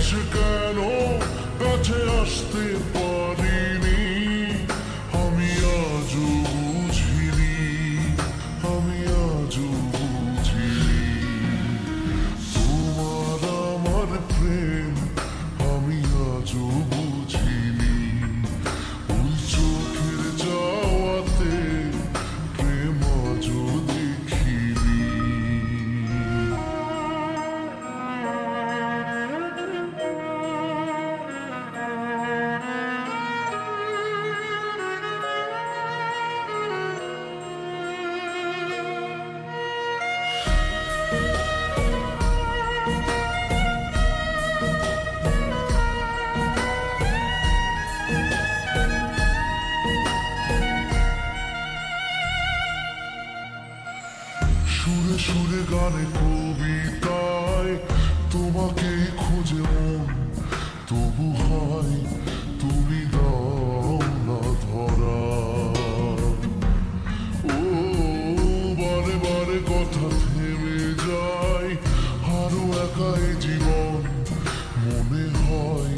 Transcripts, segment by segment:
এসে কেন কাছে আসতে পারিনি, আমি আজও বুঝিনি, আমি আজও বুঝিনি তোমার আমার প্রেম, আমি আজও বুঝিনি। ওই চোখের যাওয়াতে প্রেম আজও দেখিনি। সুরে সুরে গানে কবিতায় তোমাকে খুঁজে মন, তবু হয় তুমি দাও না ধরা। ও বারে বারে কথা থেমে যায়, আরো একা এ জীবন, মনে হয়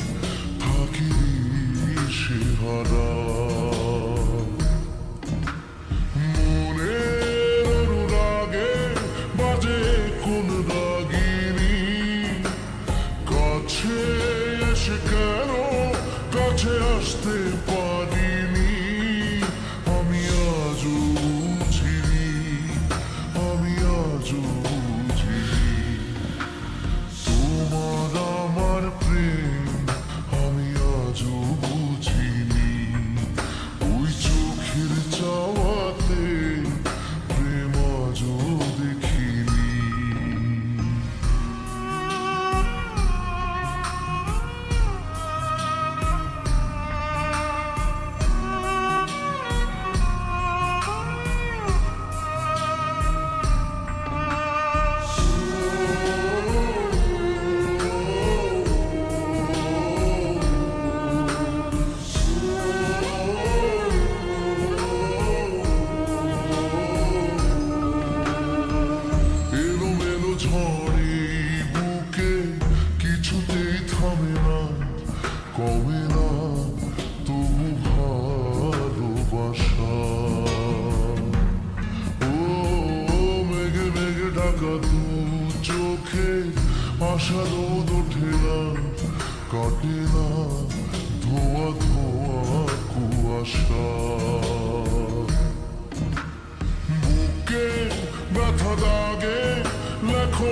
থাকি সে হারা। কোন রাগিনী কাছে এসে কেন কাছে আসতে পারিনি, আমি আজও বুঝিনি, আমি আজও বুঝিনি তোমার আমার প্রেম, আমি আজও বুঝিনি। ওই চোখের চাওয়াতে প্রেম আজও দেখিনি। ঝড়ে বুকে কিছুতেই থামে না, কমে না তবু ভালোবাসা। ও মেঘে মেঘে ঢাকা দু চোখে আশা রোদ ওঠে না, কাটে না ধোয়া ধোয়া কুয়াশা। বুকে ব্যথা দাগে লেখো